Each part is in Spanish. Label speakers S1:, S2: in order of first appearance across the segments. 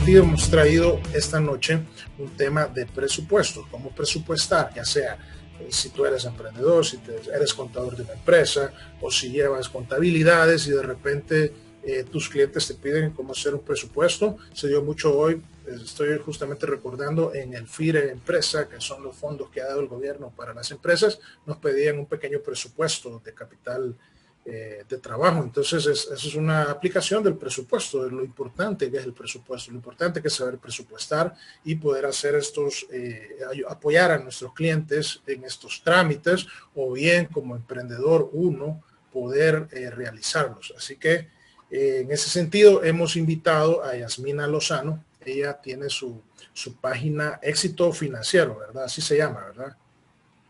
S1: ti hemos traído esta noche un tema de presupuesto, cómo presupuestar, ya sea si tú eres emprendedor, si eres contador de una empresa o si llevas contabilidades y de repente tus clientes te piden cómo hacer un presupuesto. Se dio mucho hoy, estoy justamente recordando en el FIRE Empresa, que son los fondos que ha dado el gobierno para las empresas, nos pedían un pequeño presupuesto de capital de trabajo. Entonces, eso es una aplicación del presupuesto, de lo importante que es el presupuesto, lo importante que es saber presupuestar y poder hacer apoyar a nuestros clientes en estos trámites o bien como emprendedor uno poder realizarlos. Así que en ese sentido hemos invitado a Yasmina Lozano. Ella tiene su página Éxito Financiero, ¿verdad? Así se llama, ¿verdad?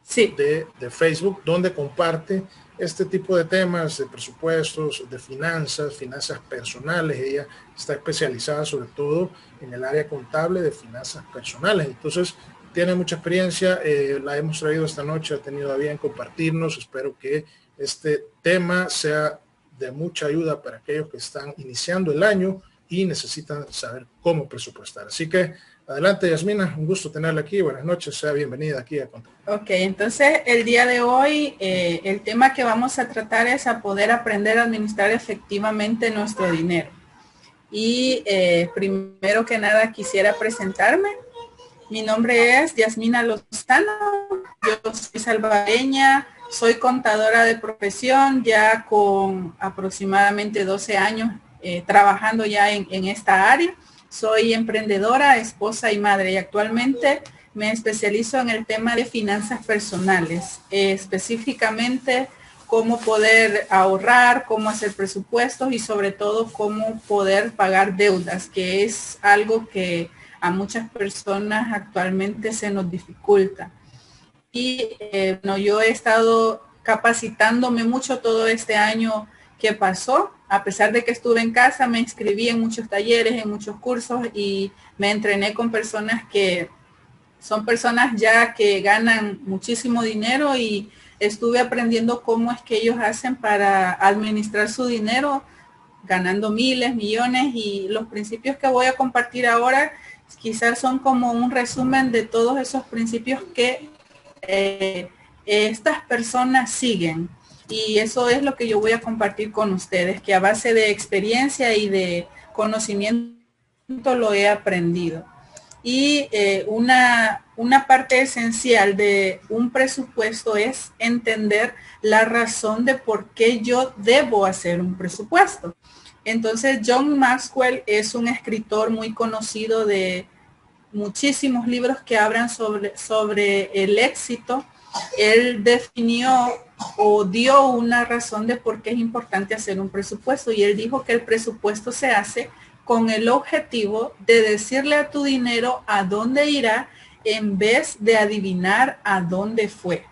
S2: Sí.
S1: De Facebook, donde comparte este tipo de temas de presupuestos, de finanzas personales. Ella está especializada sobre todo en el área contable de finanzas personales. Entonces, tiene mucha experiencia, la hemos traído esta noche, ha tenido a bien compartirnos. Espero que este tema sea de mucha ayuda para aquellos que están iniciando el año y necesitan saber cómo presupuestar. Así que adelante, Yasmina, un gusto tenerla aquí. Buenas noches, sea bienvenida aquí a Contar.
S2: Ok, entonces el día de hoy el tema que vamos a tratar es a poder aprender a administrar efectivamente nuestro dinero. Y primero que nada quisiera presentarme. Mi nombre es Yasmina Lozano, yo soy salvadoreña, soy contadora de profesión, ya con aproximadamente 12 años trabajando ya en esta área. Soy emprendedora, esposa y madre y actualmente me especializo en el tema de finanzas personales, específicamente cómo poder ahorrar, cómo hacer presupuestos y sobre todo cómo poder pagar deudas, que es algo que a muchas personas actualmente se nos dificulta. Y bueno, yo he estado capacitándome mucho todo este año que pasó. A pesar de que estuve en casa, me inscribí en muchos talleres, en muchos cursos y me entrené con personas que son personas ya que ganan muchísimo dinero y estuve aprendiendo cómo es que ellos hacen para administrar su dinero ganando miles, millones, y los principios que voy a compartir ahora quizás son como un resumen de todos esos principios que estas personas siguen. Y eso es lo que yo voy a compartir con ustedes, que a base de experiencia y de conocimiento lo he aprendido. Y una parte esencial de un presupuesto es entender la razón de por qué yo debo hacer un presupuesto. Entonces, John Maxwell es un escritor muy conocido de muchísimos libros que hablan sobre el éxito. Él definió o dio una razón de por qué es importante hacer un presupuesto y él dijo que el presupuesto se hace con el objetivo de decirle a tu dinero a dónde irá en vez de adivinar a dónde fue.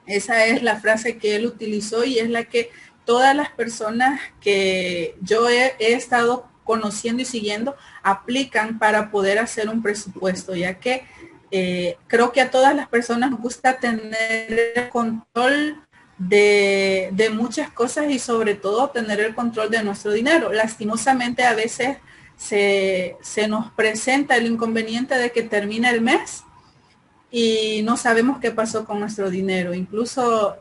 S2: Esa es la frase que él utilizó y es la que todas las personas que yo he estado conociendo y siguiendo aplican para poder hacer un presupuesto, ya que creo que a todas las personas nos gusta tener el control de muchas cosas y sobre todo tener el control de nuestro dinero. Lastimosamente a veces se nos presenta el inconveniente de que termina el mes y no sabemos qué pasó con nuestro dinero. Incluso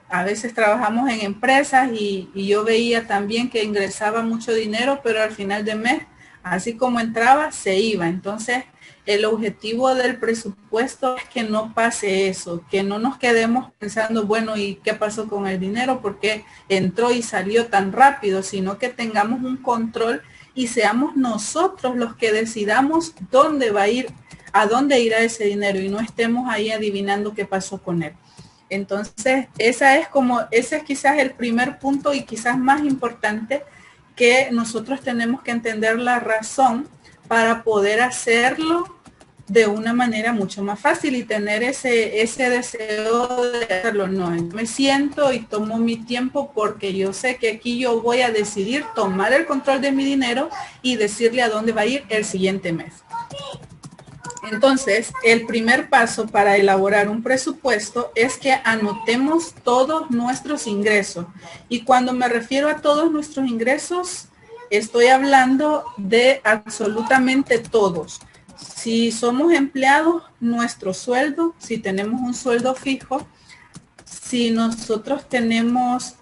S2: a veces trabajamos en empresas y yo veía también que ingresaba mucho dinero, pero al final de mes, así como entraba, se iba. Entonces, el objetivo del presupuesto es que no pase eso, que no nos quedemos pensando, bueno, ¿y qué pasó con el dinero? ¿Por qué entró y salió tan rápido? Sino que tengamos un control y seamos nosotros los que decidamos dónde va a ir, a dónde irá ese dinero y no estemos ahí adivinando qué pasó con él. Entonces, ese es quizás el primer punto y quizás más importante, que nosotros tenemos que entender la razón para poder hacerlo de una manera mucho más fácil y tener ese deseo de hacerlo. No, me siento y tomo mi tiempo porque yo sé que aquí yo voy a decidir tomar el control de mi dinero y decirle a dónde va a ir el siguiente mes. Entonces, el primer paso para elaborar un presupuesto es que anotemos todos nuestros ingresos. Y cuando me refiero a todos nuestros ingresos, estoy hablando de absolutamente todos. Si somos empleados, nuestro sueldo, si tenemos un sueldo fijo, si nosotros tenemos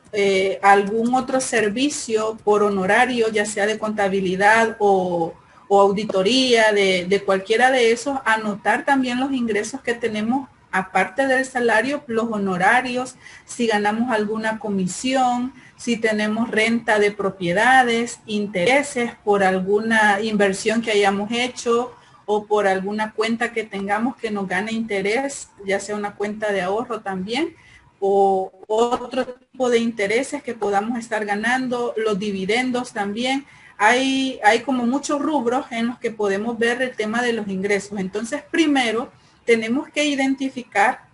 S2: algún otro servicio por honorario, ya sea de contabilidad o auditoría, de cualquiera de esos, anotar también los ingresos que tenemos aparte del salario, los honorarios, si ganamos alguna comisión, si tenemos renta de propiedades, intereses por alguna inversión que hayamos hecho o por alguna cuenta que tengamos que nos gane interés, ya sea una cuenta de ahorro también, o otro tipo de intereses que podamos estar ganando, los dividendos también. Hay como muchos rubros en los que podemos ver el tema de los ingresos. Entonces, primero, tenemos que identificar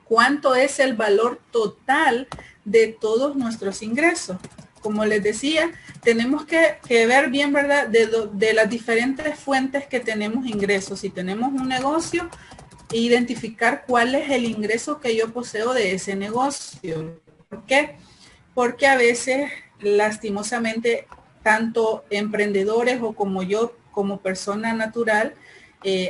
S2: cuánto es el valor total de todos nuestros ingresos. Como les decía, tenemos que ver bien, ¿verdad?, de las diferentes fuentes que tenemos ingresos. Si tenemos un negocio, identificar cuál es el ingreso que yo poseo de ese negocio. ¿Por qué? Porque a veces, lastimosamente, tanto emprendedores o como yo, como persona natural,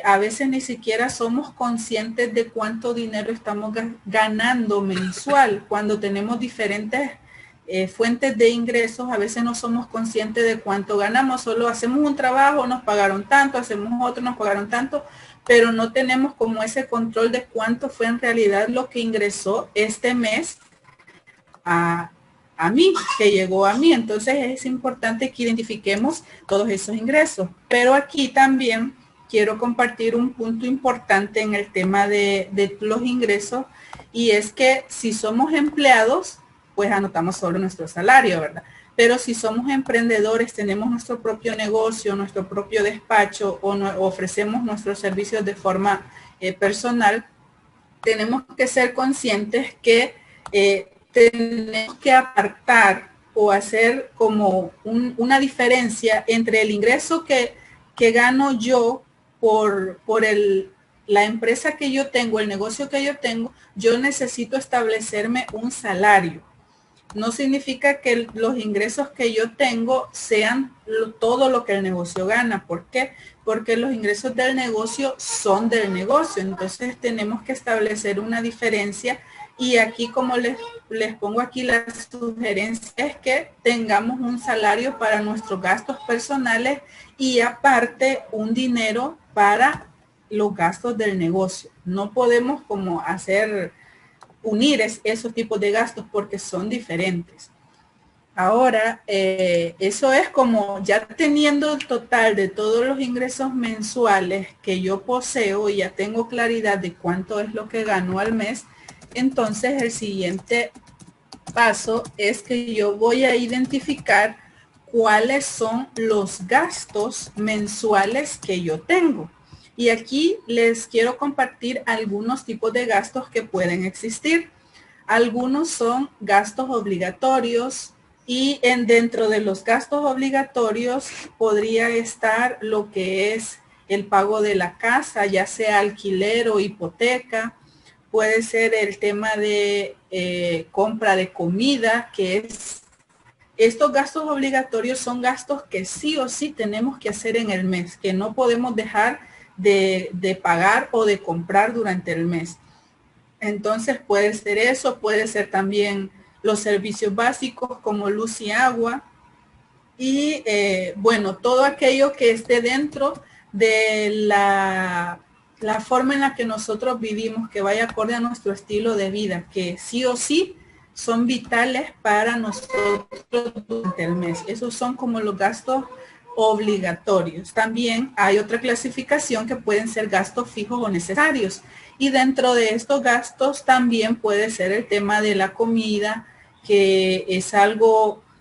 S2: a veces ni siquiera somos conscientes de cuánto dinero estamos ganando mensual. Cuando tenemos diferentes fuentes de ingresos, a veces no somos conscientes de cuánto ganamos. Solo hacemos un trabajo, nos pagaron tanto, hacemos otro, nos pagaron tanto, pero no tenemos como ese control de cuánto fue en realidad lo que ingresó este mes a mí, que llegó a mí. Entonces es importante que identifiquemos todos esos ingresos. Pero aquí también quiero compartir un punto importante en el tema de los ingresos, y es que si somos empleados, pues anotamos solo nuestro salario, ¿verdad? Pero si somos emprendedores, tenemos nuestro propio negocio, nuestro propio despacho o ofrecemos nuestros servicios de forma personal, tenemos que ser conscientes que tenemos que apartar o hacer como una diferencia entre el ingreso que gano yo por la empresa que yo tengo, el negocio que yo tengo. Yo necesito establecerme un salario. No significa que los ingresos que yo tengo sean todo lo que el negocio gana. ¿Por qué? Porque los ingresos del negocio son del negocio. Entonces tenemos que establecer una diferencia. Y aquí, como les pongo aquí la sugerencia, es que tengamos un salario para nuestros gastos personales y aparte un dinero para los gastos del negocio. No podemos como unir esos tipos de gastos porque son diferentes. Ahora, eso es como ya teniendo el total de todos los ingresos mensuales que yo poseo y ya tengo claridad de cuánto es lo que gano al mes. Entonces, el siguiente paso es que yo voy a identificar cuáles son los gastos mensuales que yo tengo. Y aquí les quiero compartir algunos tipos de gastos que pueden existir. Algunos son gastos obligatorios y dentro de los gastos obligatorios podría estar lo que es el pago de la casa, ya sea alquiler o hipoteca. Puede ser el tema de compra de comida, estos gastos obligatorios son gastos que sí o sí tenemos que hacer en el mes, que no podemos dejar de pagar o de comprar durante el mes. Entonces puede ser eso, puede ser también los servicios básicos como luz y agua. Y bueno, todo aquello que esté dentro de la forma en la que nosotros vivimos, que vaya acorde a nuestro estilo de vida, que sí o sí son vitales para nosotros durante el mes. Esos son como los gastos obligatorios. También hay otra clasificación que pueden ser gastos fijos o necesarios. Y dentro de estos gastos también puede ser el tema de la comida, que es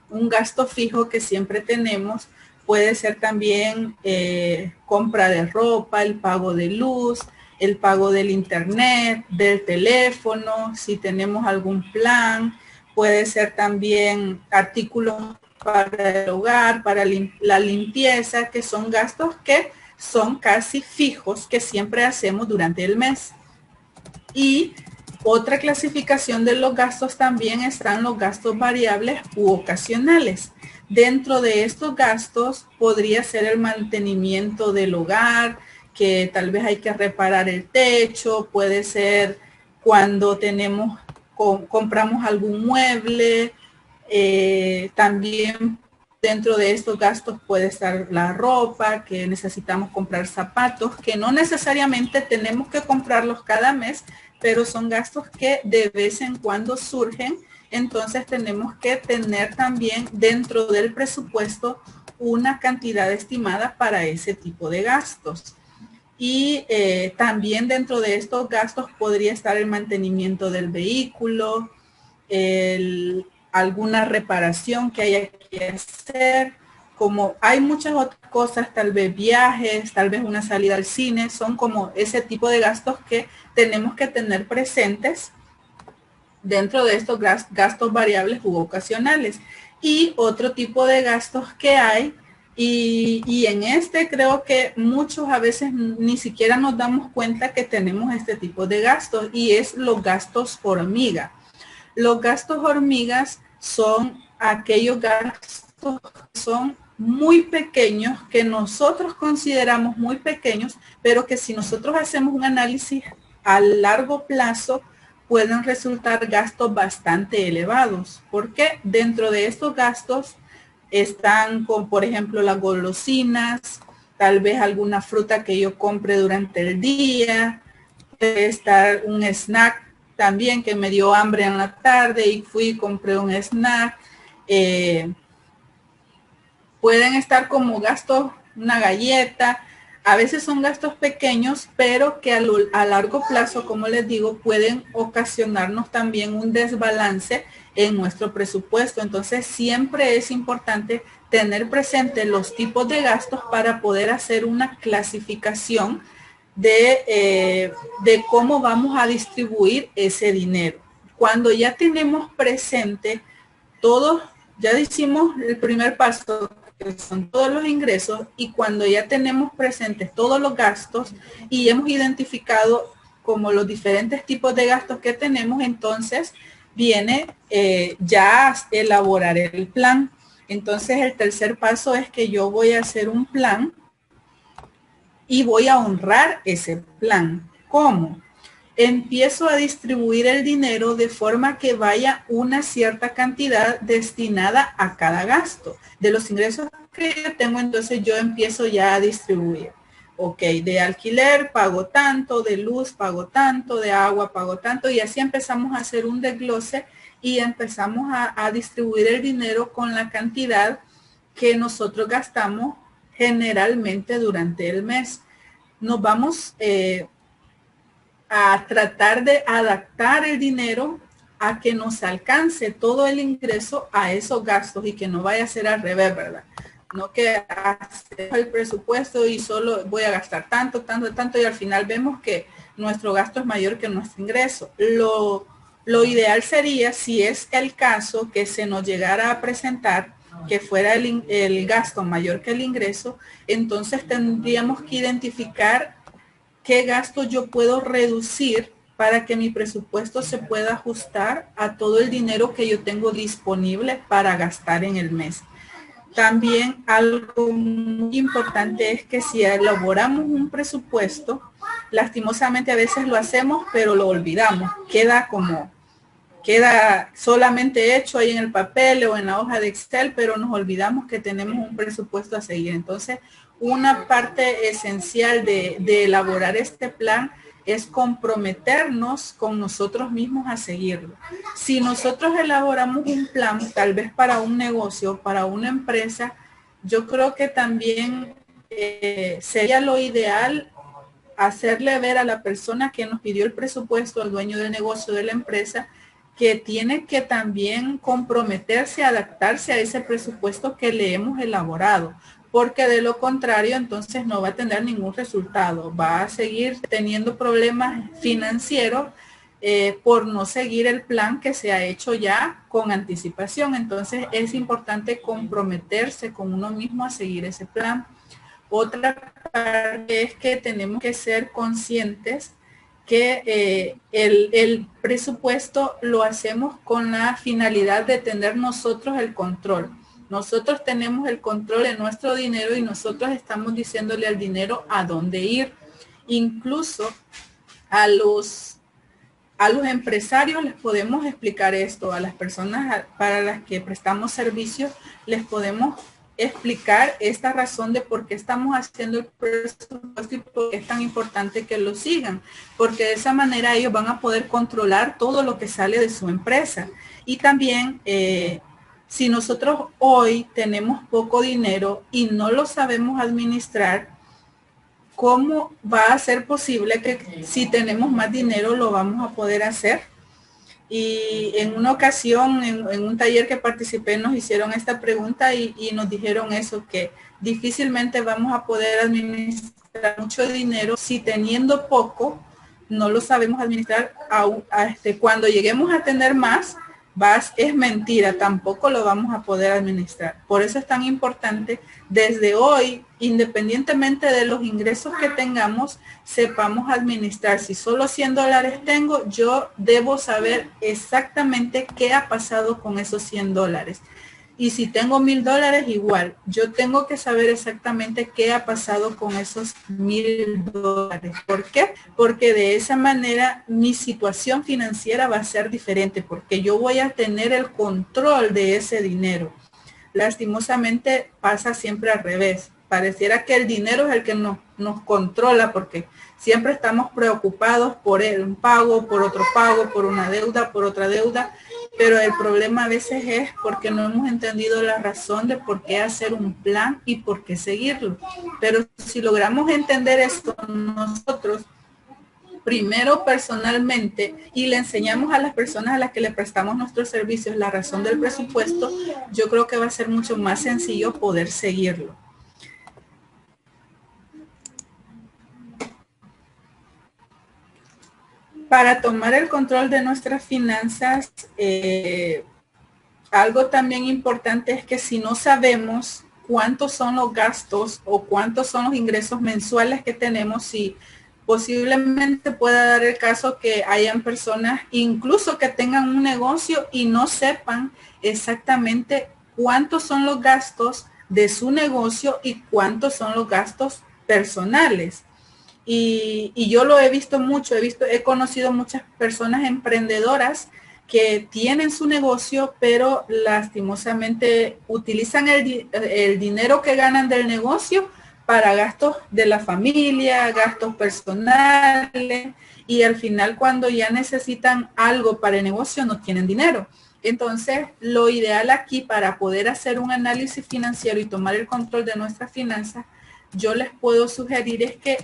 S2: un gasto fijo que siempre tenemos. Puede ser también compra de ropa, el pago de luz, el pago del internet, del teléfono, si tenemos algún plan. Puede ser también artículos para el hogar, para la limpieza, que son gastos que son casi fijos, que siempre hacemos durante el mes. Y otra clasificación de los gastos también están los gastos variables u ocasionales. dentro de estos gastos podría ser el mantenimiento del hogar, que tal vez hay que reparar el techo, puede ser cuando compramos algún mueble, también dentro de estos gastos puede estar la ropa, que necesitamos comprar zapatos, que no necesariamente tenemos que comprarlos cada mes, pero son gastos que de vez en cuando surgen. Entonces tenemos que tener también dentro del presupuesto una cantidad estimada para ese tipo de gastos. Y también dentro de estos gastos podría estar el mantenimiento del vehículo, alguna reparación que haya que hacer, como hay muchas otras cosas, tal vez viajes, tal vez una salida al cine, son como ese tipo de gastos que tenemos que tener presentes dentro de estos gastos variables u ocasionales. Y otro tipo de gastos que hay, y en este creo que muchos a veces ni siquiera nos damos cuenta que tenemos este tipo de gastos, y es los gastos hormiga. Los gastos hormigas son aquellos gastos que son muy pequeños, que nosotros consideramos muy pequeños, pero que si nosotros hacemos un análisis a largo plazo, pueden resultar gastos bastante elevados, porque dentro de estos gastos están, con, por ejemplo, las golosinas, tal vez alguna fruta que yo compre durante el día, puede estar un snack también que me dio hambre en la tarde y fui y compré un snack. Pueden estar como gastos, una galleta. A veces son gastos pequeños, pero que a largo plazo, como les digo, pueden ocasionarnos también un desbalance en nuestro presupuesto. Entonces, siempre es importante tener presente los tipos de gastos para poder hacer una clasificación de cómo vamos a distribuir ese dinero. Cuando ya tenemos presente todos, ya hicimos el primer paso, que son todos los ingresos, y cuando ya tenemos presentes todos los gastos y hemos identificado como los diferentes tipos de gastos que tenemos, entonces viene ya elaborar el plan. Entonces el tercer paso es que yo voy a hacer un plan y voy a honrar ese plan. ¿Cómo? Empiezo a distribuir el dinero de forma que vaya una cierta cantidad destinada a cada gasto. De los ingresos que yo tengo, entonces yo empiezo ya a distribuir. Ok, de alquiler pago tanto, de luz pago tanto, de agua pago tanto, y así empezamos a hacer un desglose y empezamos a distribuir el dinero con la cantidad que nosotros gastamos generalmente durante el mes. Nos vamos a tratar de adaptar el dinero a que nos alcance todo el ingreso a esos gastos y que no vaya a ser al revés, ¿verdad? No que hacer el presupuesto y solo voy a gastar tanto, tanto, tanto, y al final vemos que nuestro gasto es mayor que nuestro ingreso. Lo ideal sería, si es el caso, que se nos llegara a presentar que fuera el gasto mayor que el ingreso, entonces tendríamos que identificar qué gasto yo puedo reducir para que mi presupuesto se pueda ajustar a todo el dinero que yo tengo disponible para gastar en el mes. También algo muy importante es que si elaboramos un presupuesto, lastimosamente a veces lo hacemos, pero lo olvidamos. Queda solamente hecho ahí en el papel o en la hoja de Excel, pero nos olvidamos que tenemos un presupuesto a seguir. Entonces, una parte esencial de elaborar este plan es comprometernos con nosotros mismos a seguirlo. Si nosotros elaboramos un plan, tal vez para un negocio, para una empresa, yo creo que también sería lo ideal hacerle ver a la persona que nos pidió el presupuesto, al dueño del negocio, de la empresa, que tiene que también comprometerse a adaptarse a ese presupuesto que le hemos elaborado, porque de lo contrario entonces no va a tener ningún resultado, va a seguir teniendo problemas financieros por no seguir el plan que se ha hecho ya con anticipación. Entonces es importante comprometerse con uno mismo a seguir ese plan. Otra parte es que tenemos que ser conscientes que el presupuesto lo hacemos con la finalidad de tener nosotros el control. Nosotros tenemos el control de nuestro dinero y nosotros estamos diciéndole al dinero a dónde ir. Incluso a los empresarios les podemos explicar esto, a las personas para las que prestamos servicios, les podemos explicar esta razón de por qué estamos haciendo el presupuesto y por qué es tan importante que lo sigan, porque de esa manera ellos van a poder controlar todo lo que sale de su empresa. Y también, si nosotros hoy tenemos poco dinero y no lo sabemos administrar, ¿cómo va a ser posible que si tenemos más dinero lo vamos a poder hacer? Y en una ocasión, en un taller que participé, nos hicieron esta pregunta y nos dijeron eso, que difícilmente vamos a poder administrar mucho dinero si teniendo poco no lo sabemos administrar. Cuando lleguemos a tener más, es mentira, tampoco lo vamos a poder administrar. Por eso es tan importante desde hoy, independientemente de los ingresos que tengamos, sepamos administrar. Si solo $100 tengo, yo debo saber exactamente qué ha pasado con esos $100. Y si tengo $1,000, igual, yo tengo que saber exactamente qué ha pasado con esos $1,000. ¿Por qué? Porque de esa manera mi situación financiera va a ser diferente, porque yo voy a tener el control de ese dinero. Lastimosamente pasa siempre al revés. Pareciera que el dinero es el que nos controla, porque siempre estamos preocupados por un pago, por otro pago, por una deuda, por otra deuda. Pero el problema a veces es porque no hemos entendido la razón de por qué hacer un plan y por qué seguirlo. Pero si logramos entender esto nosotros, primero personalmente, y le enseñamos a las personas a las que le prestamos nuestros servicios la razón del presupuesto, yo creo que va a ser mucho más sencillo poder seguirlo. Para tomar el control de nuestras finanzas, algo también importante es que si no sabemos cuántos son los gastos o cuántos son los ingresos mensuales que tenemos, si posiblemente pueda dar el caso que hayan personas incluso que tengan un negocio y no sepan exactamente cuántos son los gastos de su negocio y cuántos son los gastos personales. Y yo lo he visto mucho, he conocido muchas personas emprendedoras que tienen su negocio, pero lastimosamente utilizan el dinero que ganan del negocio para gastos de la familia, gastos personales, y al final cuando ya necesitan algo para el negocio no tienen dinero. Entonces, lo ideal aquí para poder hacer un análisis financiero y tomar el control de nuestras finanzas, yo les puedo sugerir es que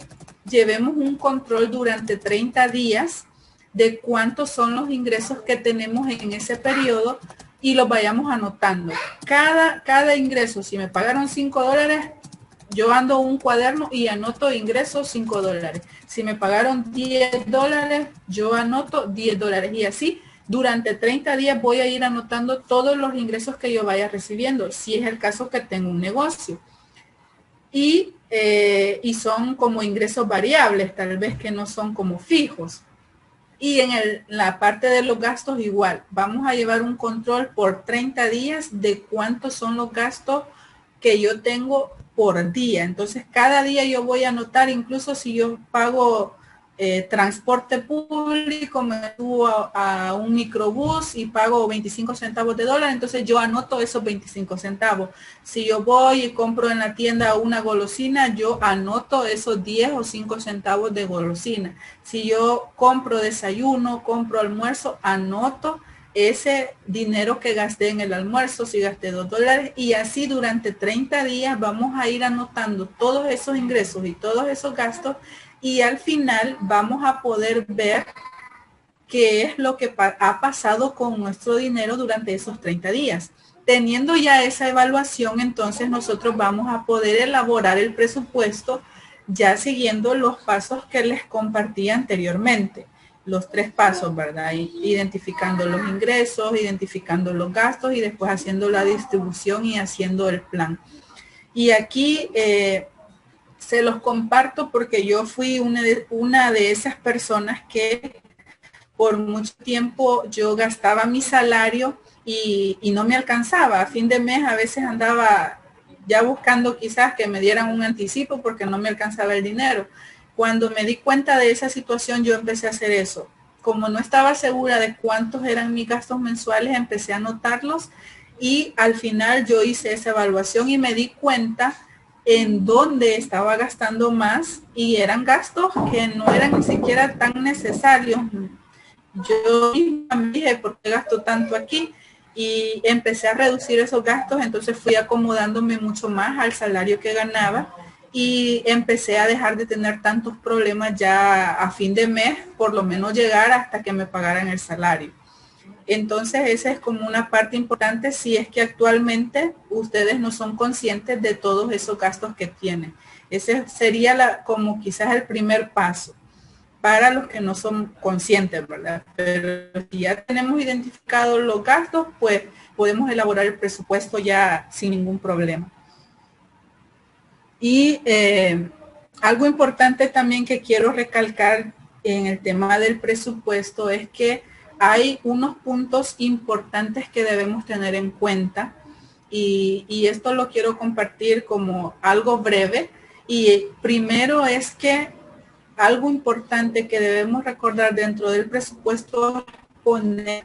S2: llevemos un control durante 30 días de cuántos son los ingresos que tenemos en ese periodo y los vayamos anotando. Cada ingreso, si me pagaron $5, yo ando un cuaderno y anoto ingresos $5. Si me pagaron $10, yo anoto $10. Y así, durante 30 días voy a ir anotando todos los ingresos que yo vaya recibiendo, si es el caso que tengo un negocio. Y son como ingresos variables, tal vez que no son como fijos. Y en la parte de los gastos igual, vamos a llevar un control por 30 días de cuántos son los gastos que yo tengo por día. Entonces, cada día yo voy a anotar, incluso si yo pago transporte público, me subo a un microbús y pago 25 centavos de dólar, entonces yo anoto esos 25 centavos. Si yo voy y compro en la tienda una golosina, yo anoto esos 10 o 5 centavos de golosina. Si yo compro desayuno, compro almuerzo, anoto ese dinero que gasté en el almuerzo, si gasté $2, y así durante 30 días vamos a ir anotando todos esos ingresos y todos esos gastos, y al final vamos a poder ver qué es lo que ha pasado con nuestro dinero durante esos 30 días. Teniendo ya esa evaluación, entonces nosotros vamos a poder elaborar el presupuesto ya siguiendo los pasos que les compartí anteriormente. Los 3 pasos, ¿verdad? Identificando los ingresos, identificando los gastos y después haciendo la distribución y haciendo el plan. Y aquí se los comparto porque yo fui una de esas personas que por mucho tiempo yo gastaba mi salario y no me alcanzaba. A fin de mes a veces andaba ya buscando quizás que me dieran un anticipo porque no me alcanzaba el dinero. Cuando me di cuenta de esa situación, yo empecé a hacer eso. Como no estaba segura de cuántos eran mis gastos mensuales, empecé a anotarlos y al final yo hice esa evaluación y me di cuenta en dónde estaba gastando más y eran gastos que no eran ni siquiera tan necesarios. Yo me dije, ¿por qué gasto tanto aquí? Y empecé a reducir esos gastos, entonces fui acomodándome mucho más al salario que ganaba y empecé a dejar de tener tantos problemas ya a fin de mes, por lo menos llegar hasta que me pagaran el salario. Entonces esa es como una parte importante si es que actualmente ustedes no son conscientes de todos esos gastos que tienen. Ese sería como quizás el primer paso para los que no son conscientes, ¿verdad? Pero si ya tenemos identificados los gastos, pues podemos elaborar el presupuesto ya sin ningún problema. Y algo importante también que quiero recalcar en el tema del presupuesto es que hay unos puntos importantes que debemos tener en cuenta y esto lo quiero compartir como algo breve. Y primero es que algo importante que debemos recordar dentro del presupuesto es poner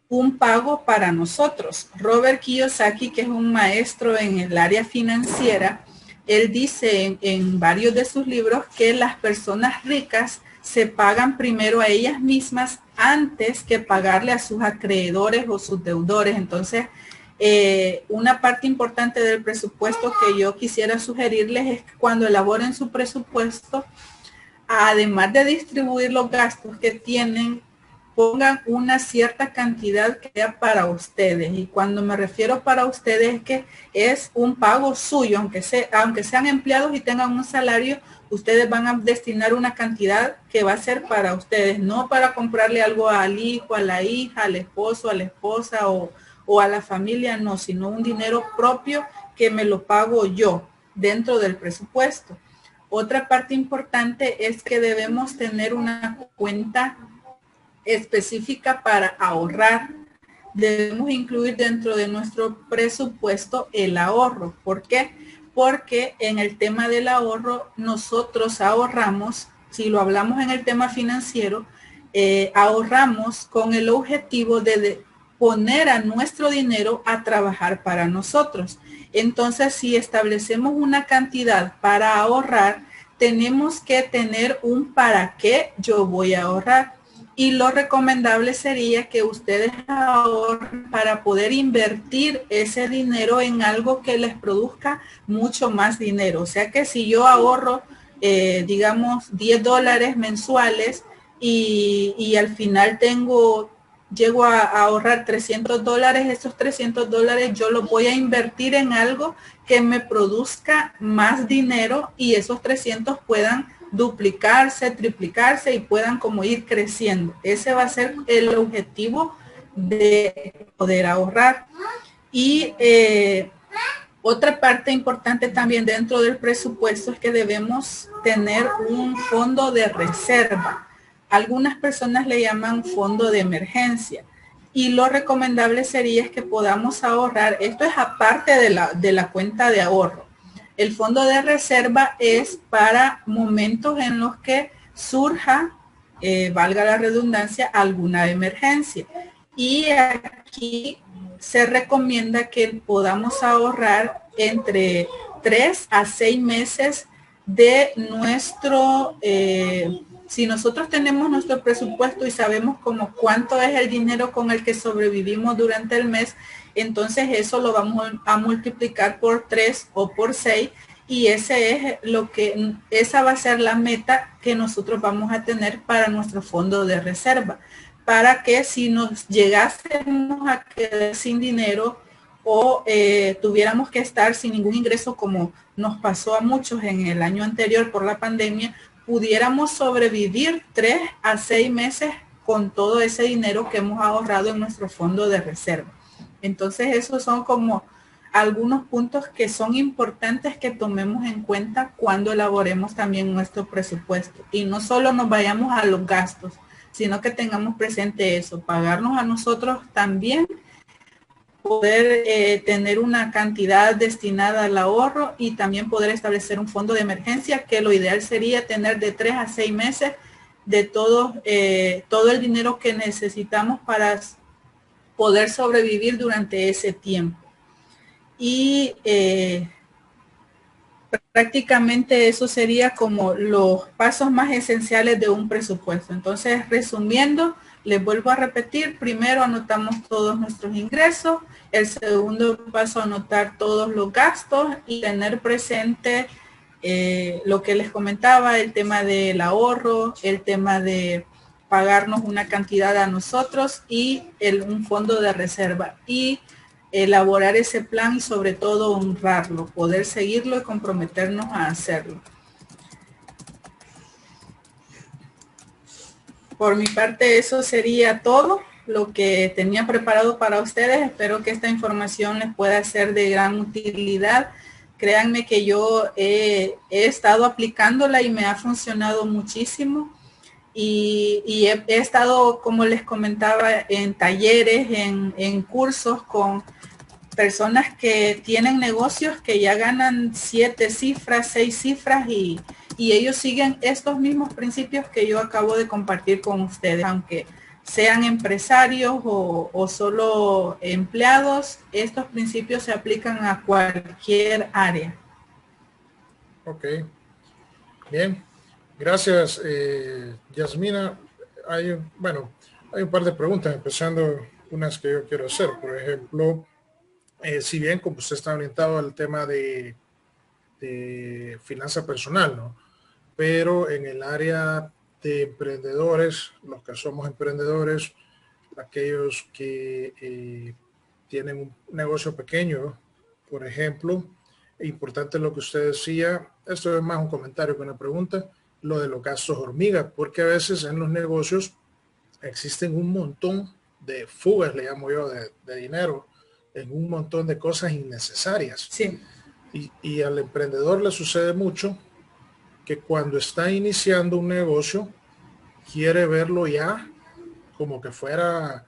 S2: un pago para nosotros. Robert Kiyosaki, que es un maestro en el área financiera, él dice en varios de sus libros que las personas ricas se pagan primero a ellas mismas antes que pagarle a sus acreedores o sus deudores. Entonces, una parte importante del presupuesto que yo quisiera sugerirles es que cuando elaboren su presupuesto, además de distribuir los gastos que tienen, pongan una cierta cantidad que sea para ustedes. Y cuando me refiero para ustedes es que es un pago suyo, aunque sean empleados y tengan un salario, ustedes van a destinar una cantidad que va a ser para ustedes, no para comprarle algo al hijo, a la hija, al esposo, a la esposa o a la familia, no, sino un dinero propio que me lo pago yo dentro del presupuesto. Otra parte importante es que debemos tener una cuenta específica para ahorrar. Debemos incluir dentro de nuestro presupuesto el ahorro. ¿Por qué? Porque en el tema del ahorro nosotros ahorramos, si lo hablamos en el tema financiero, ahorramos con el objetivo de poner a nuestro dinero a trabajar para nosotros. Entonces, si establecemos una cantidad para ahorrar, tenemos que tener un para qué yo voy a ahorrar. Y lo recomendable sería que ustedes ahorren para poder invertir ese dinero en algo que les produzca mucho más dinero. O sea que si yo ahorro, digamos, $10 mensuales y al final llego a ahorrar $300, esos $300 yo los voy a invertir en algo que me produzca más dinero y esos 300 puedan duplicarse, triplicarse y puedan como ir creciendo. Ese va a ser el objetivo de poder ahorrar. Y otra parte importante también dentro del presupuesto es que debemos tener un fondo de reserva. Algunas personas le llaman fondo de emergencia y lo recomendable sería que podamos ahorrar. Esto es aparte de la cuenta de ahorro. El fondo de reserva es para momentos en los que surja, valga la redundancia, alguna emergencia. Y aquí se recomienda que podamos ahorrar entre 3 a 6 meses de nuestro, si nosotros tenemos nuestro presupuesto y sabemos como cuánto es el dinero con el que sobrevivimos durante el mes, entonces eso lo vamos a multiplicar por 3 o por 6 y esa va a ser la meta que nosotros vamos a tener para nuestro fondo de reserva, para que si nos llegásemos a quedar sin dinero o tuviéramos que estar sin ningún ingreso como nos pasó a muchos en el año anterior por la pandemia, pudiéramos sobrevivir 3 a 6 meses con todo ese dinero que hemos ahorrado en nuestro fondo de reserva. Entonces esos son como algunos puntos que son importantes que tomemos en cuenta cuando elaboremos también nuestro presupuesto. Y no solo nos vayamos a los gastos, sino que tengamos presente eso, pagarnos a nosotros también poder tener una cantidad destinada al ahorro y también poder establecer un fondo de emergencia, que lo ideal sería tener de 3 a 6 meses de todo el dinero que necesitamos para poder sobrevivir durante ese tiempo. Y prácticamente eso sería como los pasos más esenciales de un presupuesto. Entonces, resumiendo, les vuelvo a repetir, primero anotamos todos nuestros ingresos, el segundo paso anotar todos los gastos y tener presente lo que les comentaba, el tema del ahorro, el tema de pagarnos una cantidad a nosotros y un fondo de reserva. Y elaborar ese plan y sobre todo honrarlo, poder seguirlo y comprometernos a hacerlo. Por mi parte, eso sería todo lo que tenía preparado para ustedes. Espero que esta información les pueda ser de gran utilidad. Créanme que yo he estado aplicándola y me ha funcionado muchísimo. Y he estado, como les comentaba, en talleres, en cursos con personas que tienen negocios que ya ganan 7 cifras, 6 cifras y ellos siguen estos mismos principios que yo acabo de compartir con ustedes, aunque sean empresarios o solo empleados, estos principios se aplican a cualquier área.
S1: Ok, bien. Gracias, Yasmina. Hay un par de preguntas, empezando unas que yo quiero hacer. Por ejemplo, si bien como usted está orientado al tema de finanza personal, ¿no? Pero en el área de emprendedores, los que somos emprendedores, aquellos que tienen un negocio pequeño, por ejemplo, importante lo que usted decía, esto es más un comentario que una pregunta, lo de los gastos hormiga, porque a veces en los negocios existen un montón de fugas, le llamo yo, de dinero, en un montón de cosas innecesarias.
S2: Sí.
S1: Y al emprendedor le sucede mucho que cuando está iniciando un negocio, quiere verlo ya como que fuera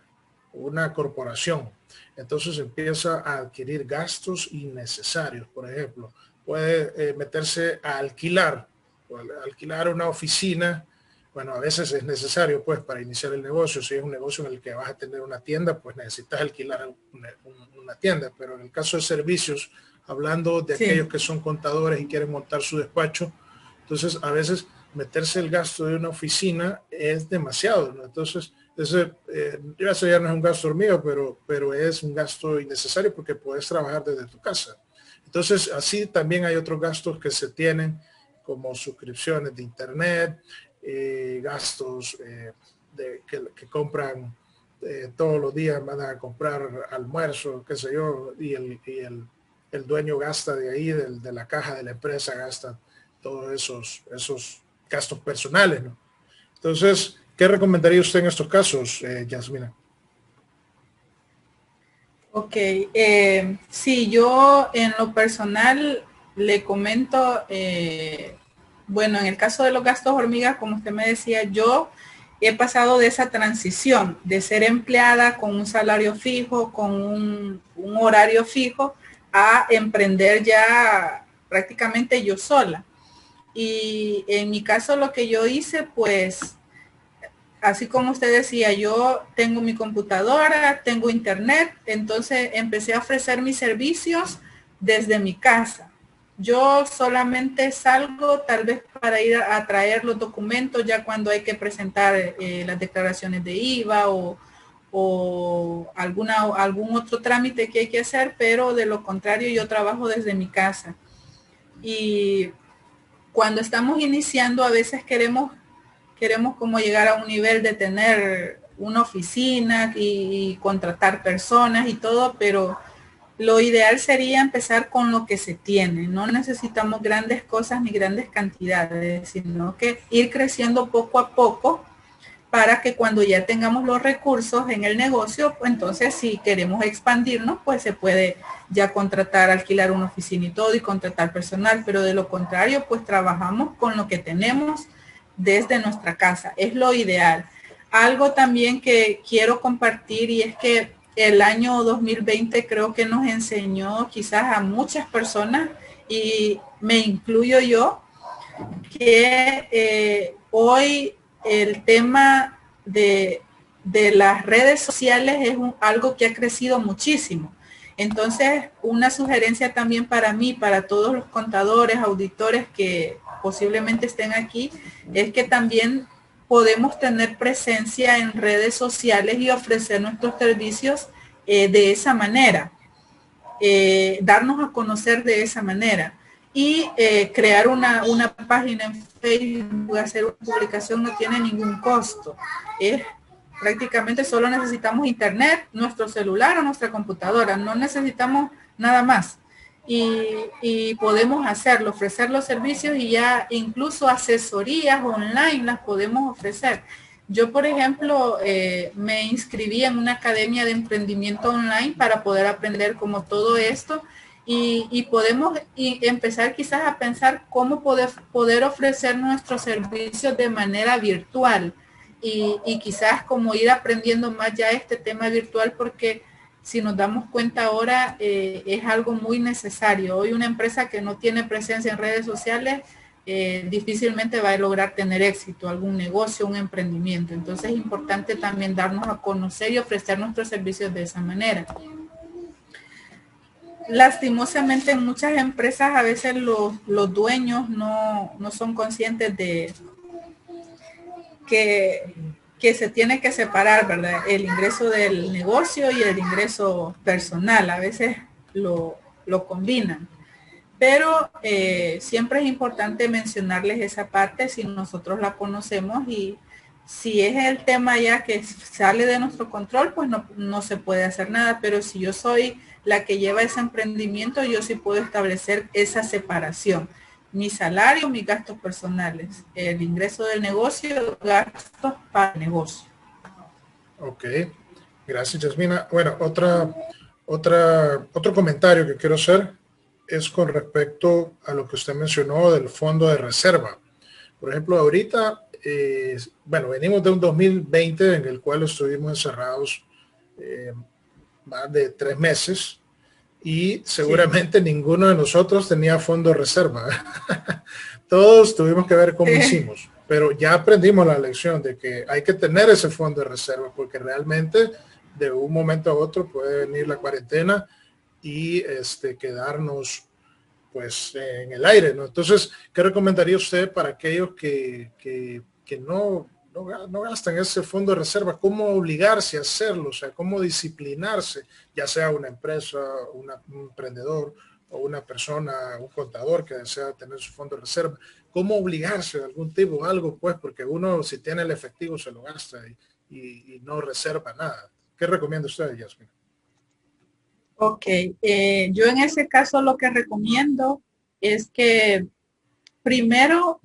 S1: una corporación. Entonces empieza a adquirir gastos innecesarios. Por ejemplo, puede meterse a alquilar una oficina. Bueno, a veces es necesario, pues, para iniciar el negocio. Si es un negocio en el que vas a tener una tienda, pues necesitas alquilar una tienda. Pero en el caso de servicios, hablando de aquellos que son contadores y quieren montar su despacho, entonces a veces meterse el gasto de una oficina es demasiado, ¿no? Entonces, eso ya no es un gasto hormiga, pero es un gasto innecesario porque puedes trabajar desde tu casa. Entonces, así también hay otros gastos que se tienen, como suscripciones de internet, gastos que compran todos los días, van a comprar almuerzo, qué sé yo, y el dueño gasta de ahí, de la caja de la empresa, gasta todos esos gastos personales, ¿no? Entonces, ¿qué recomendaría usted en estos casos, Yasmina?
S2: Ok, sí, yo en lo personal le comento, bueno, en el caso de los gastos hormigas, como usted me decía, yo he pasado de esa transición de ser empleada con un salario fijo, con un horario fijo, a emprender ya prácticamente yo sola. Y en mi caso lo que yo hice, pues, así como usted decía, yo tengo mi computadora, tengo internet, entonces empecé a ofrecer mis servicios desde mi casa. Yo solamente salgo tal vez para ir a traer los documentos ya cuando hay que presentar las declaraciones de IVA o algún otro trámite que hay que hacer, pero de lo contrario yo trabajo desde mi casa. Y cuando estamos iniciando a veces queremos como llegar a un nivel de tener una oficina y contratar personas y todo, pero lo ideal sería empezar con lo que se tiene. No necesitamos grandes cosas ni grandes cantidades, sino que ir creciendo poco a poco para que cuando ya tengamos los recursos en el negocio, pues entonces si queremos expandirnos, pues se puede ya contratar, alquilar una oficina y todo y contratar personal, pero de lo contrario, pues trabajamos con lo que tenemos desde nuestra casa. Es lo ideal. Algo también que quiero compartir y es que el año 2020 creo que nos enseñó quizás a muchas personas, y me incluyo yo, que hoy el tema de las redes sociales es algo que ha crecido muchísimo. Entonces, una sugerencia también para mí, para todos los contadores, auditores que posiblemente estén aquí, es que también podemos tener presencia en redes sociales y ofrecer nuestros servicios de esa manera, darnos a conocer de esa manera. Y crear una página en Facebook, hacer una publicación no tiene ningún costo. Prácticamente solo necesitamos internet, nuestro celular o nuestra computadora, no necesitamos nada más. Y podemos hacerlo, ofrecer los servicios, y ya incluso asesorías online las podemos ofrecer. Yo, por ejemplo, me inscribí en una academia de emprendimiento online para poder aprender como todo esto, y podemos empezar quizás a pensar cómo poder ofrecer nuestros servicios de manera virtual, y quizás como ir aprendiendo más ya este tema virtual, porque si nos damos cuenta ahora es algo muy necesario. Hoy una empresa que no tiene presencia en redes sociales difícilmente va a lograr tener éxito, algún negocio, un emprendimiento. Entonces es importante también darnos a conocer y ofrecer nuestros servicios de esa manera. Lastimosamente en muchas empresas a veces los dueños no son conscientes de que se tiene que separar, ¿verdad? El ingreso del negocio y el ingreso personal. A veces lo combinan. Pero siempre es importante mencionarles esa parte si nosotros la conocemos, y si es el tema ya que sale de nuestro control, pues no se puede hacer nada. Pero si yo soy la que lleva ese emprendimiento, yo sí puedo establecer esa separación. Mi salario, mis gastos personales, el ingreso del negocio, gastos para el negocio.
S1: Ok, gracias, Yasmina. Bueno, otro comentario que quiero hacer es con respecto a lo que usted mencionó del fondo de reserva. Por ejemplo, ahorita, venimos de un 2020 en el cual estuvimos encerrados más de 3 meses, y seguramente ninguno de nosotros tenía fondo de reserva. Todos tuvimos que ver cómo hicimos, pero ya aprendimos la lección de que hay que tener ese fondo de reserva, porque realmente de un momento a otro puede venir la cuarentena y quedarnos pues en el aire, ¿no? Entonces, ¿qué recomendaría usted para aquellos que no gastan ese fondo de reserva? ¿Cómo obligarse a hacerlo? O sea, ¿cómo disciplinarse? Ya sea una empresa, un emprendedor o una persona, un contador que desea tener su fondo de reserva. ¿Cómo obligarse a algún tipo, algo? Pues porque uno si tiene el efectivo se lo gasta y no reserva nada. ¿Qué recomienda usted, Yasmin?
S2: Ok, yo en ese caso lo que recomiendo es que primero,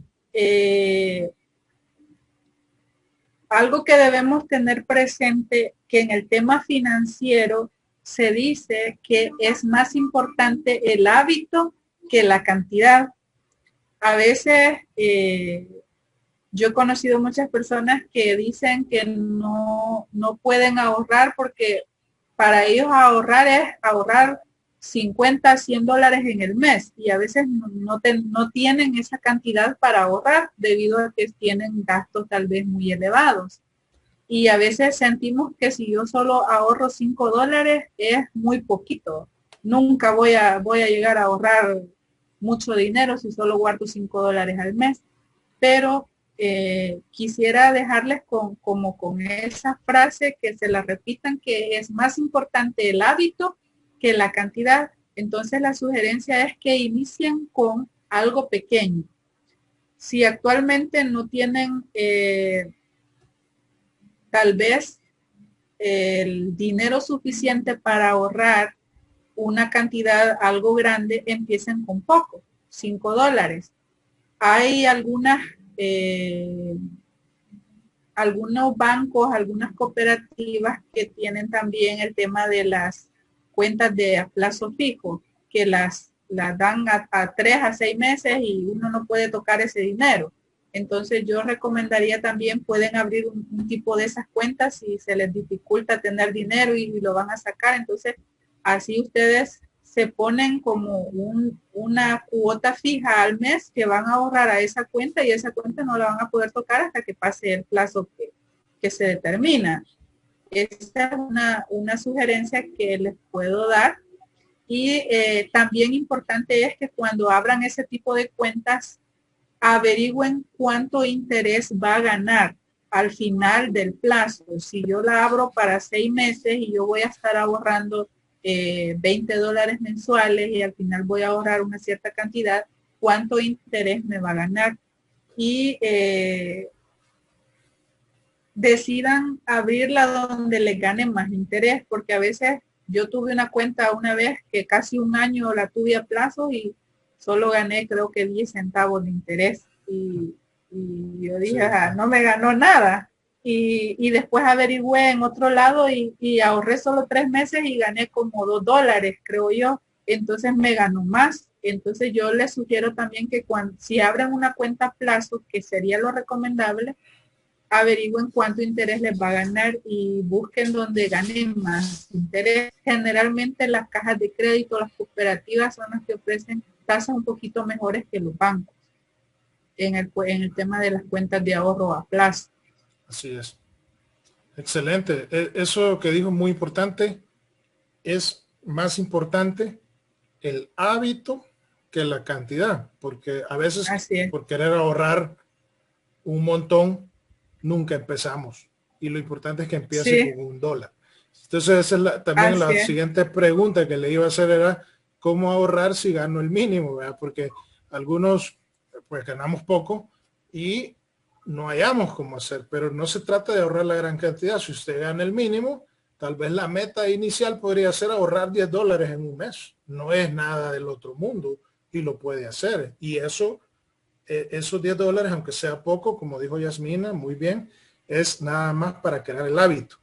S2: algo que debemos tener presente, que en el tema financiero se dice que es más importante el hábito que la cantidad. A veces yo he conocido muchas personas que dicen que no pueden ahorrar porque para ellos ahorrar es ahorrar 50, 100 dólares en el mes, y a veces no tienen esa cantidad para ahorrar debido a que tienen gastos tal vez muy elevados. Y a veces sentimos que si yo solo ahorro 5 dólares es muy poquito. Nunca voy a llegar a ahorrar mucho dinero si solo guardo 5 dólares al mes. Pero quisiera dejarles como con esa frase, que se la repitan, que es más importante el hábito que la cantidad. Entonces la sugerencia es que inicien con algo pequeño. Si actualmente no tienen tal vez el dinero suficiente para ahorrar una cantidad algo grande, empiecen con poco, 5 dólares. Hay algunos bancos, algunas cooperativas que tienen también el tema de las cuentas de plazo fijo, que las dan a 3 a 6 meses y uno no puede tocar ese dinero. Entonces yo recomendaría también, pueden abrir un tipo de esas cuentas si se les dificulta tener dinero y lo van a sacar. Entonces así ustedes se ponen como una cuota fija al mes que van a ahorrar a esa cuenta y esa cuenta no la van a poder tocar hasta que pase el plazo que se determina. Esta es una sugerencia que les puedo dar. Y también importante es que cuando abran ese tipo de cuentas, averigüen cuánto interés va a ganar al final del plazo. Si yo la abro para 6 meses y yo voy a estar ahorrando $20 mensuales y al final voy a ahorrar una cierta cantidad, ¿cuánto interés me va a ganar? Y decidan abrirla donde les gane más interés, porque a veces yo tuve una cuenta una vez que casi un año la tuve a plazo y solo gané creo que 10 centavos de interés y yo dije,
S1: Sí.
S2: no me ganó nada. Y después averigüé en otro lado y ahorré solo 3 meses y gané como $2, creo yo. Entonces me ganó más. Entonces yo les sugiero también que si abren una cuenta a plazo, que sería lo recomendable, averigüen cuánto interés les va a ganar y busquen donde ganen más interés. Generalmente las cajas de crédito, las cooperativas son las que ofrecen tasas un poquito mejores que los bancos en el tema de las cuentas de ahorro a plazo.
S1: Así es. Excelente. Eso que dijo muy importante. Es más importante el hábito que la cantidad, porque a veces
S2: Así es.
S1: por querer ahorrar un montón, nunca empezamos. Y lo importante es que empiece con
S2: Sí,
S1: $1. Entonces, esa es también
S2: así
S1: la
S2: es.
S1: siguiente pregunta que le iba a hacer era, ¿cómo ahorrar si gano el mínimo? ¿Verdad? Porque algunos, pues ganamos poco y no hayamos cómo hacer, pero no se trata de ahorrar la gran cantidad. Si usted gana el mínimo, tal vez la meta inicial podría ser ahorrar $10 en un mes. No es nada del otro mundo y lo puede hacer. Y eso, esos $10, aunque sea poco, como dijo Yasmina, muy bien, es nada más para crear el hábito.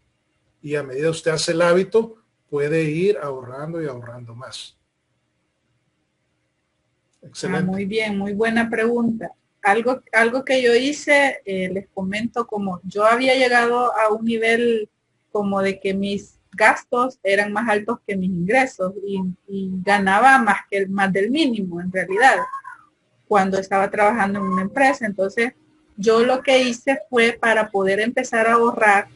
S1: Y a medida que usted hace el hábito, puede ir ahorrando y ahorrando más.
S2: Muy
S1: Excelente.
S2: bien, muy buena pregunta. Algo que yo hice, les comento, como yo había llegado a un nivel como de que mis gastos eran más altos que mis ingresos y ganaba más del mínimo en realidad cuando estaba trabajando en una empresa. Entonces, yo lo que hice fue para poder empezar a ahorrar,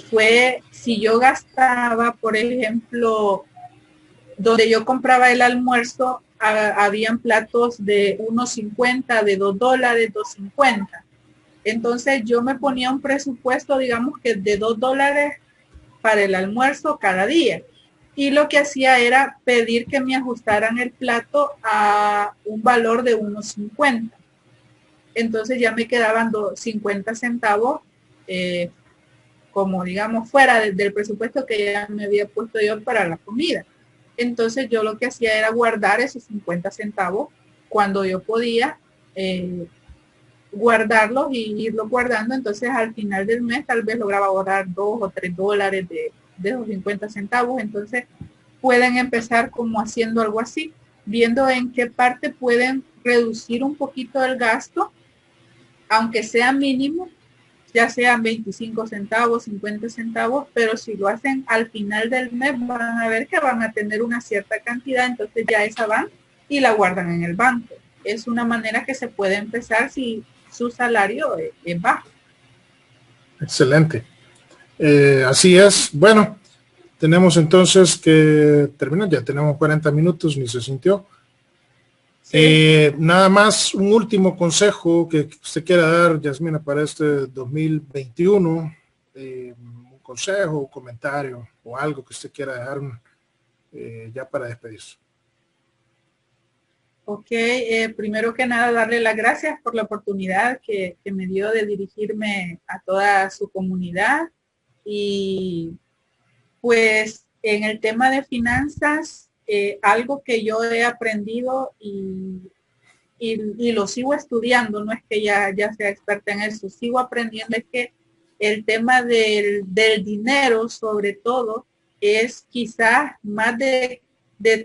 S2: fue si yo gastaba, por ejemplo, donde yo compraba el almuerzo, habían platos de 1.50, de $2, 2.50. Entonces yo me ponía un presupuesto, digamos que de $2 para el almuerzo cada día. Y lo que hacía era pedir que me ajustaran el plato a un valor de 1.50. Entonces ya me quedaban 50 centavos, como digamos fuera del presupuesto que ya me había puesto yo para la comida. Entonces yo lo que hacía era guardar esos 50 centavos cuando yo podía, guardarlos y irlos guardando. Entonces al final del mes tal vez lograba ahorrar $2 o $3 de esos 50 centavos. Entonces pueden empezar como haciendo algo así, viendo en qué parte pueden reducir un poquito el gasto, aunque sea mínimo, ya sean 25 centavos, 50 centavos, pero si lo hacen al final del mes van a ver que van a tener una cierta cantidad, entonces ya esa van y la guardan en el banco. Es una manera que se puede empezar si su salario es bajo.
S1: Excelente. Así es. Bueno, tenemos entonces que terminar. Ya tenemos 40 minutos, ni se sintió.
S2: Sí.
S1: Nada más un último consejo que usted quiera dar, Yasmina, para este 2021. Un consejo, un comentario o algo que usted quiera dejar ya para despedirse.
S2: Ok, primero que nada darle las gracias por la oportunidad que me dio de dirigirme a toda su comunidad y pues en el tema de finanzas, algo que yo he aprendido y lo sigo estudiando, no es que ya sea experta en eso, sigo aprendiendo, es que el tema del dinero, sobre todo, es quizás más de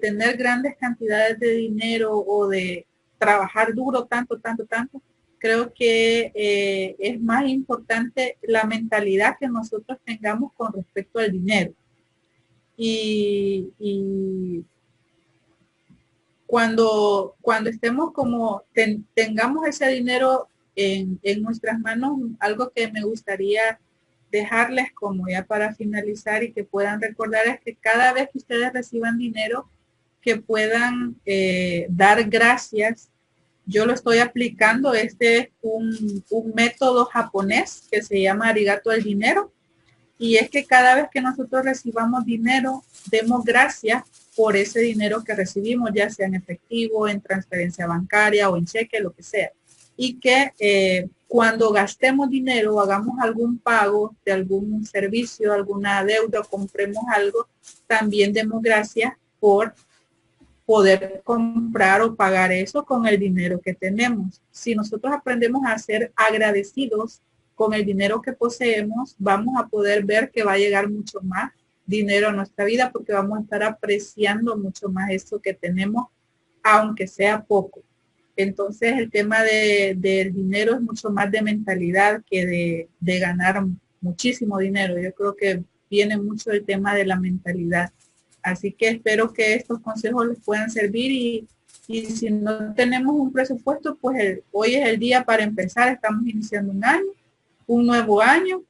S2: tener grandes cantidades de dinero o de trabajar duro tanto, tanto, tanto. creo que es más importante la mentalidad que nosotros tengamos con respecto al dinero. Y cuando estemos como tengamos ese dinero en nuestras manos, algo que me gustaría dejarles como ya para finalizar y que puedan recordar es que cada vez que ustedes reciban dinero, que puedan dar gracias. Yo lo estoy aplicando, este es un método japonés que se llama arigato al dinero, y es que cada vez que nosotros recibamos dinero, demos gracias por ese dinero que recibimos, ya sea en efectivo, en transferencia bancaria o en cheque, lo que sea. Y que cuando gastemos dinero o hagamos algún pago de algún servicio, alguna deuda, o compremos algo, también demos gracias por poder comprar o pagar eso con el dinero que tenemos. Si nosotros aprendemos a ser agradecidos con el dinero que poseemos, vamos a poder ver que va a llegar mucho más dinero a nuestra vida porque vamos a estar apreciando mucho más eso que tenemos, aunque sea poco. Entonces el tema del dinero es mucho más de mentalidad que de ganar muchísimo dinero. Yo creo que viene mucho el tema de la mentalidad. Así que espero que estos consejos les puedan servir y si no tenemos un presupuesto, pues hoy es el día para empezar. Estamos iniciando un año, un nuevo año.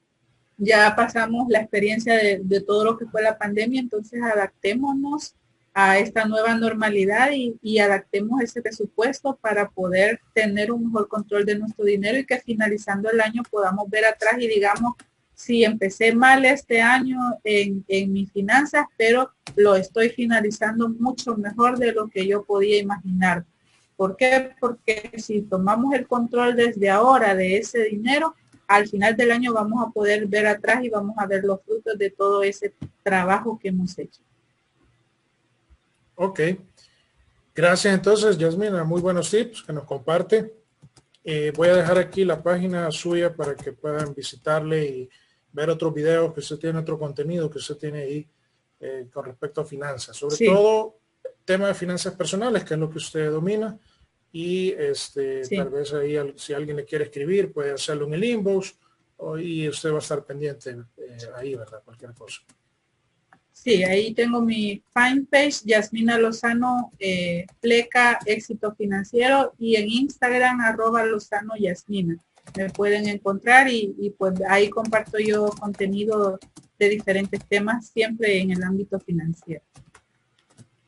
S2: Ya pasamos la experiencia de todo lo que fue la pandemia, entonces adaptémonos a esta nueva normalidad y adaptemos ese presupuesto para poder tener un mejor control de nuestro dinero y que finalizando el año podamos ver atrás y digamos, sí, empecé mal este año en mis finanzas, pero lo estoy finalizando mucho mejor de lo que yo podía imaginar. ¿Por qué? Porque si tomamos el control desde ahora de ese dinero, al final del año vamos a poder ver atrás y vamos a ver los frutos de todo ese trabajo que hemos hecho.
S1: Ok. Gracias entonces, Yasmina. Muy buenos tips que nos comparte. Voy a dejar aquí la página suya para que puedan visitarle y ver otros videos que usted tiene, otro contenido que usted tiene ahí con respecto a finanzas. Sobre todo, tema de finanzas personales, que es lo que usted domina. Y tal vez ahí, si alguien le quiere escribir, puede hacerlo en el inbox y usted va a estar pendiente ahí, ¿verdad? Cualquier cosa.
S2: Sí, ahí tengo mi fanpage, Yasmina Lozano, Pleca Éxito Financiero, y en Instagram, @Lozano Yasmina. Me pueden encontrar y pues ahí comparto yo contenido de diferentes temas, siempre en el ámbito financiero.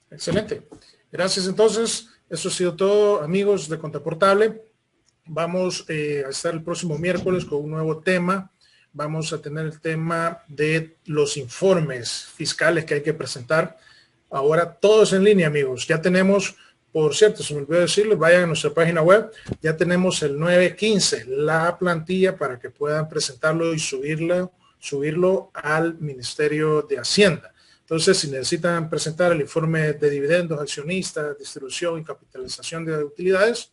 S1: Excelente. Gracias entonces. Eso ha sido todo, amigos de Contaportable. Vamos a estar el próximo miércoles con un nuevo tema. Vamos a tener el tema de los informes fiscales que hay que presentar. Ahora todos en línea, amigos. Ya tenemos, por cierto, se me olvidó decirles, vayan a nuestra página web. Ya tenemos el 915, la plantilla para que puedan presentarlo y subirlo al Ministerio de Hacienda. Entonces, si necesitan presentar el informe de dividendos, accionistas, distribución y capitalización de utilidades,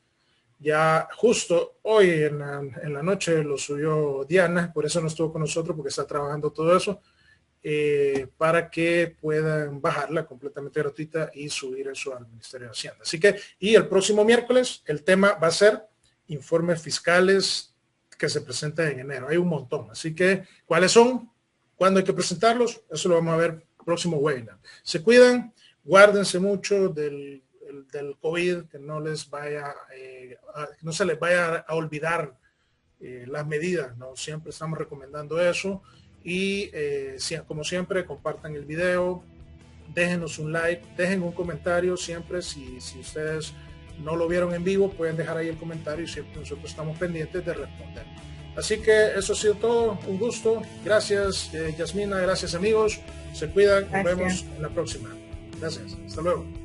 S1: ya justo hoy en la noche lo subió Diana, por eso no estuvo con nosotros, porque está trabajando todo eso, para que puedan bajarla completamente gratuita y subir eso al Ministerio de Hacienda. Así que, y el próximo miércoles, el tema va a ser informes fiscales que se presentan en enero. Hay un montón. Así que, ¿cuáles son? ¿Cuándo hay que presentarlos? Eso lo vamos a ver próximo webinar. Se cuidan, guárdense mucho del COVID, que no les vaya, no se les vaya a olvidar las medidas, ¿no? Siempre estamos recomendando eso y como siempre, compartan el video, déjenos un like, dejen un comentario siempre. Si ustedes no lo vieron en vivo, pueden dejar ahí el comentario y siempre nosotros estamos pendientes de responder. Así que eso ha sido todo, un gusto. Gracias, Yasmina, gracias amigos. Se cuidan, nos vemos en la próxima. Gracias, hasta luego.